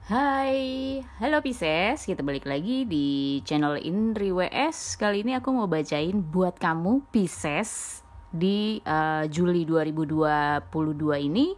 Hai, halo Pisces, kita balik lagi di channel Indri WS. Kali ini aku mau bacain buat kamu Pisces di Juli 2022 ini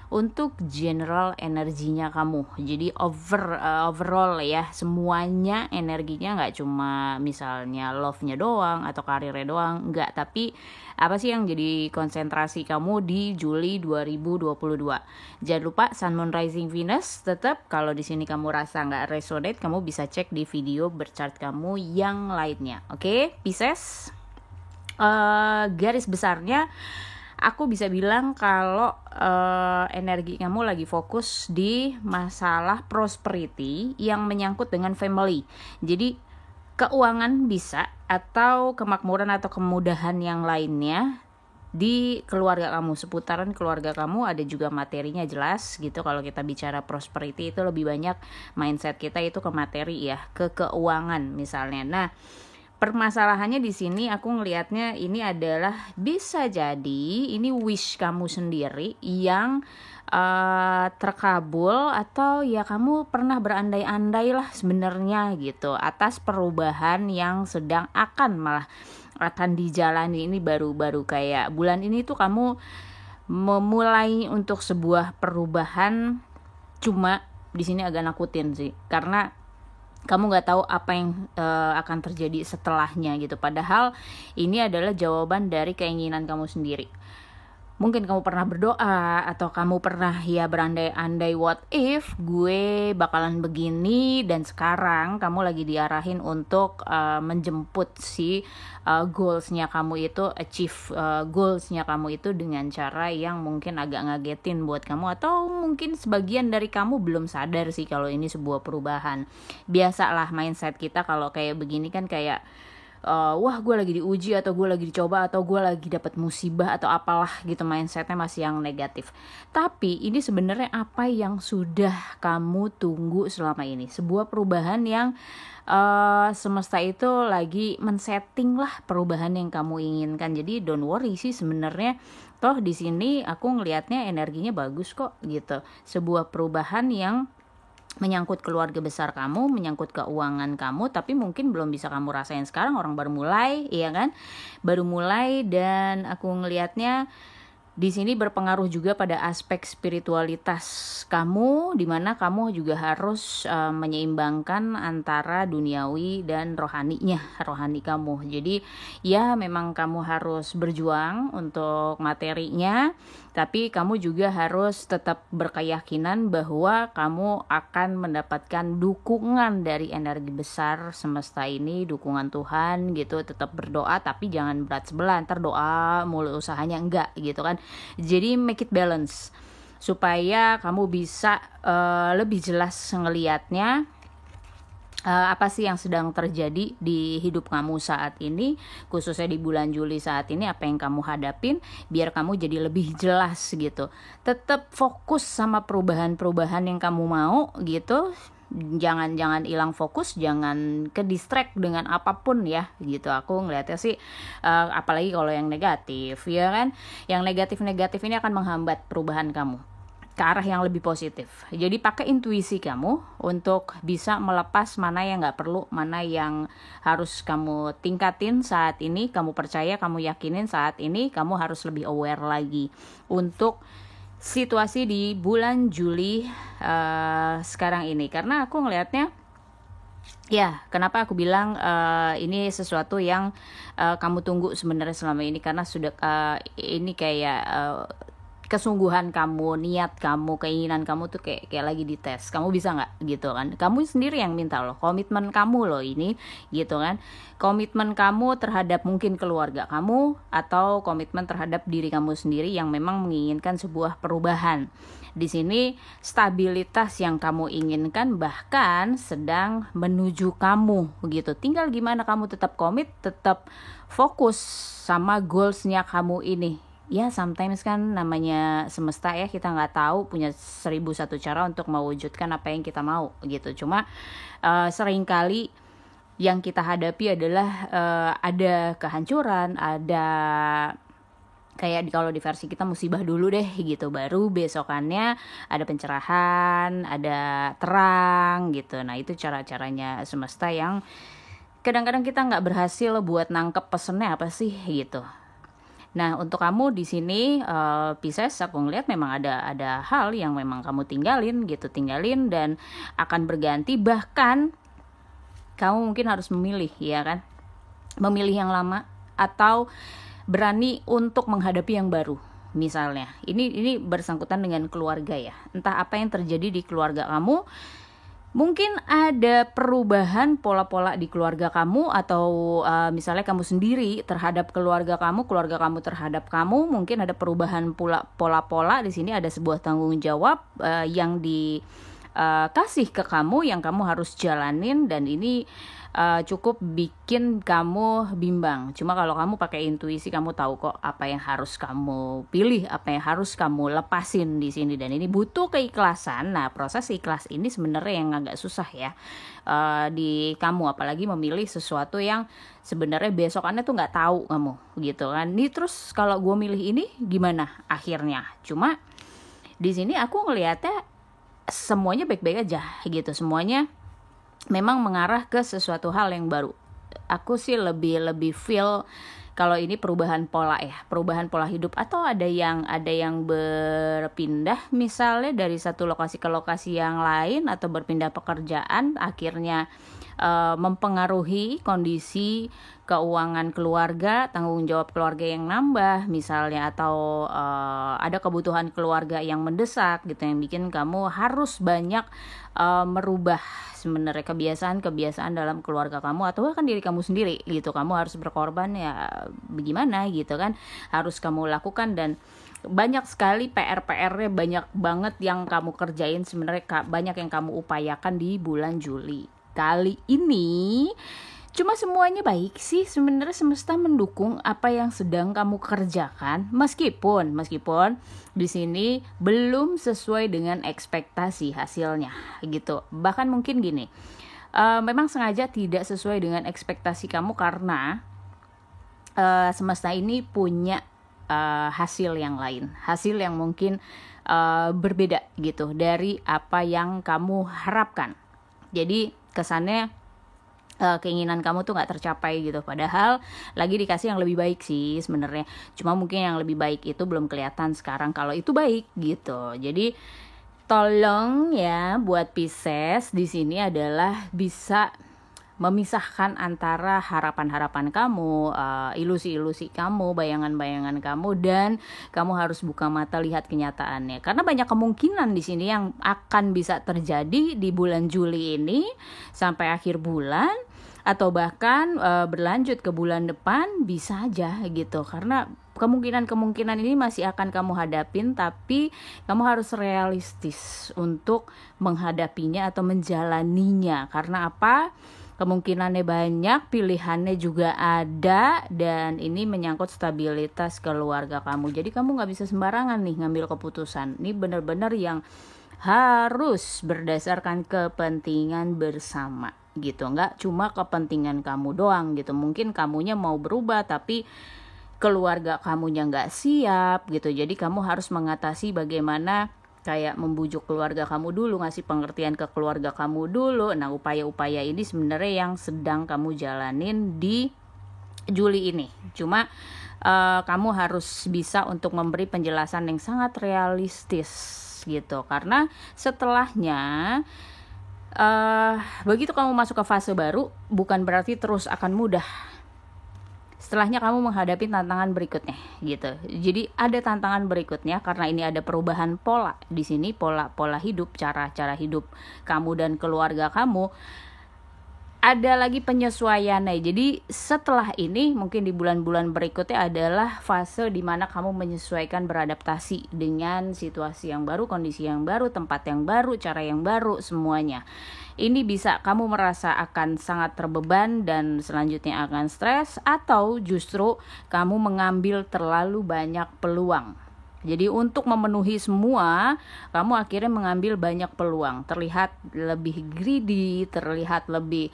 untuk general energinya kamu. Jadi overall ya, semuanya energinya nggak cuma misalnya love-nya doang atau karirnya doang, nggak, tapi apa sih yang jadi konsentrasi kamu di Juli 2022. Jangan lupa Sun, Moon, Rising, Venus. Tetap kalau di sini kamu rasa nggak resonate, kamu bisa cek di video berchart kamu yang lainnya. Oke, Pisces. Garis besarnya aku bisa bilang kalau energi kamu lagi fokus di masalah prosperity yang menyangkut dengan family. Jadi keuangan bisa, atau kemakmuran atau kemudahan yang lainnya di keluarga kamu, seputaran keluarga kamu. Ada juga materinya jelas gitu. Kalau kita bicara prosperity itu lebih banyak mindset kita itu ke materi ya, ke keuangan misalnya. Nah, permasalahannya di sini aku ngelihatnya ini adalah bisa jadi ini wish kamu sendiri yang terkabul, atau ya kamu pernah berandai-andai lah sebenarnya gitu atas perubahan yang sedang akan dijalani. Ini baru kayak bulan ini tuh kamu memulai untuk sebuah perubahan. Cuma di sini agak nakutin sih, karena kamu nggak tahu apa yang akan terjadi setelahnya gitu. Padahal ini adalah jawaban dari keinginan kamu sendiri. Mungkin kamu pernah berdoa, atau kamu pernah ya berandai-andai, what if gue bakalan begini, dan sekarang kamu lagi diarahin untuk menjemput si goalsnya kamu itu, achieve goalsnya kamu itu dengan cara yang mungkin agak ngagetin buat kamu. Atau mungkin sebagian dari kamu belum sadar sih kalau ini sebuah perubahan. Biasalah mindset kita kalau kayak begini kan kayak wah gue lagi diuji, atau gue lagi dicoba, atau gue lagi dapat musibah, atau apalah gitu, mindsetnya masih yang negatif. Tapi ini sebenarnya apa yang sudah kamu tunggu selama ini, sebuah perubahan yang semesta itu lagi men-setting lah perubahan yang kamu inginkan. Jadi don't worry sih sebenarnya, toh di sini aku ngelihatnya energinya bagus kok gitu. Sebuah perubahan yang menyangkut keluarga besar kamu, menyangkut keuangan kamu, tapi mungkin belum bisa kamu rasain sekarang, orang baru mulai, iya kan? Baru mulai. Dan aku ngelihatnya di sini berpengaruh juga pada aspek spiritualitas kamu, di mana kamu juga harus menyeimbangkan antara duniawi dan rohani kamu. Jadi ya memang kamu harus berjuang untuk materinya, tapi kamu juga harus tetap berkeyakinan bahwa kamu akan mendapatkan dukungan dari energi besar semesta ini, dukungan Tuhan gitu. Tetap berdoa, tapi jangan berat sebelah, ntar doa mulu usahanya enggak gitu kan. Jadi make it balance supaya kamu bisa lebih jelas ngelihatnya apa sih yang sedang terjadi di hidup kamu saat ini, khususnya di bulan Juli saat ini, apa yang kamu hadapin, biar kamu jadi lebih jelas gitu. Tetap fokus sama perubahan-perubahan yang kamu mau gitu. Jangan hilang fokus, jangan ke distract dengan apapun ya gitu. Aku ngeliatnya sih apalagi kalau yang negatif ya kan, yang negatif ini akan menghambat perubahan kamu ke arah yang lebih positif. Jadi pakai intuisi kamu untuk bisa melepas mana yang nggak perlu, mana yang harus kamu tingkatin saat ini, kamu percaya, kamu yakinin saat ini. Kamu harus lebih aware lagi untuk situasi di bulan Juli sekarang ini. Karena aku ngelihatnya, ya, kenapa aku bilang ini sesuatu yang kamu tunggu sebenarnya selama ini, karena sudah ini kayak kesungguhan kamu, niat kamu, keinginan kamu tuh kayak lagi dites. Kamu bisa nggak gitu kan? Kamu sendiri yang minta loh, komitmen kamu loh ini gitu kan. Komitmen kamu terhadap mungkin keluarga kamu, atau komitmen terhadap diri kamu sendiri yang memang menginginkan sebuah perubahan. Di sini stabilitas yang kamu inginkan bahkan sedang menuju kamu gitu. Tinggal gimana kamu tetap komit, tetap fokus sama goalsnya kamu ini. Ya sometimes kan namanya semesta ya, kita nggak tahu, punya 1001 cara untuk mewujudkan apa yang kita mau gitu. Cuma seringkali yang kita hadapi adalah ada kehancuran, ada kayak kalau di versi kita musibah dulu deh gitu, baru besokannya ada pencerahan, ada terang gitu. Nah itu cara-caranya semesta yang kadang-kadang kita nggak berhasil buat nangkep pesennya apa sih gitu. Nah untuk kamu di sini Pisces, aku ngeliat memang ada hal yang memang kamu tinggalin dan akan berganti, bahkan kamu mungkin harus memilih, ya kan, memilih yang lama atau berani untuk menghadapi yang baru. Misalnya ini bersangkutan dengan keluarga ya, entah apa yang terjadi di keluarga kamu. Mungkin ada perubahan pola-pola di keluarga kamu, atau misalnya kamu sendiri terhadap keluarga kamu terhadap kamu, mungkin ada perubahan pola-pola. Di sini ada sebuah tanggung jawab yang dikasih ke kamu, yang kamu harus jalanin, dan ini cukup bikin kamu bimbang. Cuma kalau kamu pakai intuisi, kamu tahu kok apa yang harus kamu pilih, apa yang harus kamu lepasin di sini, dan ini butuh keikhlasan. Nah, proses ikhlas ini sebenarnya yang agak susah ya di kamu, apalagi memilih sesuatu yang sebenarnya besokannya tuh nggak tahu kamu gitu kan. Nih terus kalau gue milih ini gimana akhirnya? Cuma di sini aku ngelihatnya semuanya baik-baik aja gitu, semuanya memang mengarah ke sesuatu hal yang baru. Aku sih lebih feel kalau ini perubahan pola ya, perubahan pola hidup, atau ada yang berpindah misalnya dari satu lokasi ke lokasi yang lain, atau berpindah pekerjaan, akhirnya mempengaruhi kondisi keuangan keluarga, tanggung jawab keluarga yang nambah misalnya, atau ada kebutuhan keluarga yang mendesak gitu, yang bikin kamu harus banyak merubah sebenarnya kebiasaan dalam keluarga kamu, atau bahkan diri kamu sendiri gitu. Kamu harus berkorban, ya bagaimana gitu kan, harus kamu lakukan, dan banyak sekali PR-nya, banyak banget yang kamu kerjain sebenarnya, banyak yang kamu upayakan di bulan Juli kali ini. Cuma semuanya baik sih sebenarnya, semesta mendukung apa yang sedang kamu kerjakan, meskipun di sini belum sesuai dengan ekspektasi hasilnya gitu. Bahkan mungkin gini, memang sengaja tidak sesuai dengan ekspektasi kamu karena semesta ini punya hasil yang lain, hasil yang mungkin berbeda gitu dari apa yang kamu harapkan. Jadi kesannya keinginan kamu tuh nggak tercapai gitu, padahal lagi dikasih yang lebih baik sih sebenarnya. Cuma mungkin yang lebih baik itu belum kelihatan sekarang kalau itu baik gitu. Jadi tolong ya buat Pisces di sini adalah bisa memisahkan antara harapan-harapan kamu, ilusi-ilusi kamu, bayangan-bayangan kamu, dan kamu harus buka mata lihat kenyataannya. Karena banyak kemungkinan di sini yang akan bisa terjadi di bulan Juli ini sampai akhir bulan, atau bahkan berlanjut ke bulan depan, bisa aja gitu. Karena kemungkinan ini masih akan kamu hadapin, tapi kamu harus realistis untuk menghadapinya atau menjalaninya. Karena apa? Kemungkinannya banyak, pilihannya juga ada, dan ini menyangkut stabilitas keluarga kamu. Jadi kamu gak bisa sembarangan nih ngambil keputusan. Ini benar-benar yang harus berdasarkan kepentingan bersama gitu. Nggak cuma kepentingan kamu doang gitu. Mungkin kamunya mau berubah tapi keluarga kamunya nggak siap gitu. Jadi kamu harus mengatasi bagaimana kayak membujuk keluarga kamu dulu, ngasih pengertian ke keluarga kamu dulu. Nah, upaya-upaya ini sebenarnya yang sedang kamu jalanin di Juli ini. Cuma kamu harus bisa untuk memberi penjelasan yang sangat realistis gitu. Karena setelahnya begitu kamu masuk ke fase baru, bukan berarti terus akan mudah. Setelahnya kamu menghadapi tantangan berikutnya gitu. Jadi ada tantangan berikutnya karena ini ada perubahan pola di sini, pola hidup, cara hidup kamu dan keluarga kamu. Ada lagi penyesuaiannya. Jadi setelah ini mungkin di bulan-bulan berikutnya adalah fase di mana kamu menyesuaikan, beradaptasi dengan situasi yang baru, kondisi yang baru, tempat yang baru, cara yang baru, semuanya. Ini bisa kamu merasa akan sangat terbeban dan selanjutnya akan stres, atau justru kamu mengambil terlalu banyak peluang. Jadi untuk memenuhi semua, kamu akhirnya mengambil banyak peluang, terlihat lebih greedy, terlihat lebih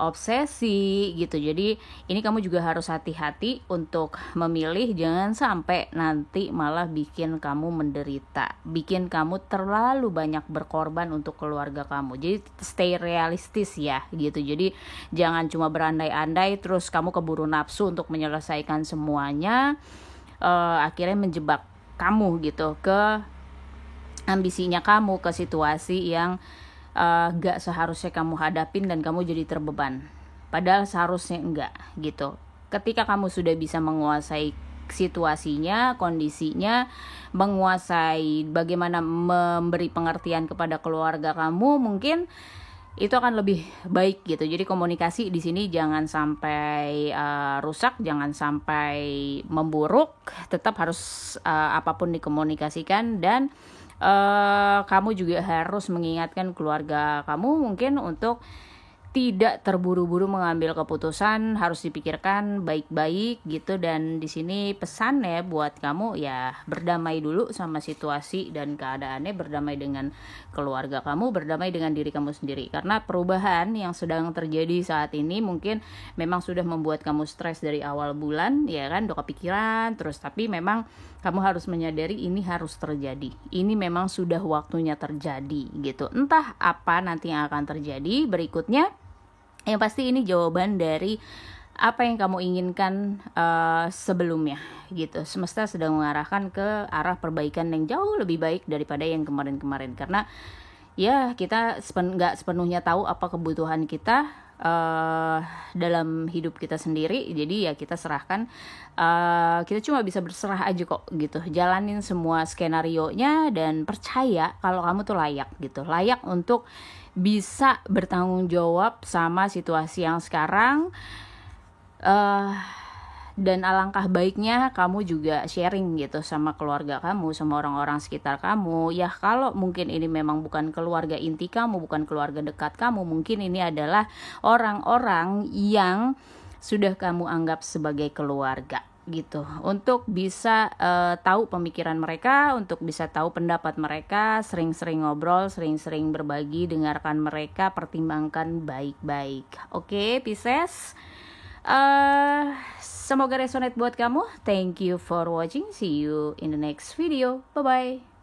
obsesi gitu. Jadi ini kamu juga harus hati-hati untuk memilih, jangan sampai nanti malah bikin kamu menderita, bikin kamu terlalu banyak berkorban untuk keluarga kamu. Jadi stay realistis ya gitu. Jadi jangan cuma berandai-andai terus kamu keburu nafsu untuk menyelesaikan semuanya, akhirnya menjebak kamu gitu ke ambisinya kamu, ke situasi yang gak seharusnya kamu hadapin dan kamu jadi terbeban, padahal seharusnya enggak gitu. Ketika kamu sudah bisa menguasai situasinya, kondisinya, menguasai bagaimana memberi pengertian kepada keluarga kamu, mungkin itu akan lebih baik gitu. Jadi komunikasi di sini jangan sampai rusak, jangan sampai memburuk, tetap harus apapun dikomunikasikan. Dan kamu juga harus mengingatkan keluarga kamu mungkin untuk tidak terburu-buru mengambil keputusan, harus dipikirkan baik-baik gitu. Dan di sini pesan ya buat kamu, ya berdamai dulu sama situasi dan keadaannya, berdamai dengan keluarga kamu, berdamai dengan diri kamu sendiri. Karena perubahan yang sedang terjadi saat ini mungkin memang sudah membuat kamu stres dari awal bulan, ya kan, udah kepikiran terus, tapi memang kamu harus menyadari ini harus terjadi. Ini memang sudah waktunya terjadi gitu. Entah apa nanti yang akan terjadi berikutnya, yang pasti ini jawaban dari apa yang kamu inginkan sebelumnya gitu. Semesta sedang mengarahkan ke arah perbaikan yang jauh lebih baik daripada yang kemarin-kemarin. Karena ya kita nggak sepenuhnya tahu apa kebutuhan kita dalam hidup kita sendiri. Jadi ya kita serahkan, kita cuma bisa berserah aja kok gitu. Jalanin semua skenarionya dan percaya kalau kamu tuh layak gitu. Layak untuk bisa bertanggung jawab sama situasi yang sekarang. Dan alangkah baiknya kamu juga sharing gitu sama keluarga kamu, sama orang-orang sekitar kamu. Ya kalau mungkin ini memang bukan keluarga inti kamu, bukan keluarga dekat kamu, mungkin ini adalah orang-orang yang sudah kamu anggap sebagai keluarga gitu, untuk bisa tahu pemikiran mereka, untuk bisa tahu pendapat mereka, sering-sering ngobrol, sering-sering berbagi, dengarkan mereka, pertimbangkan baik-baik. Oke, Pisces, semoga resonate buat kamu. Thank you for watching, see you in the next video, bye bye.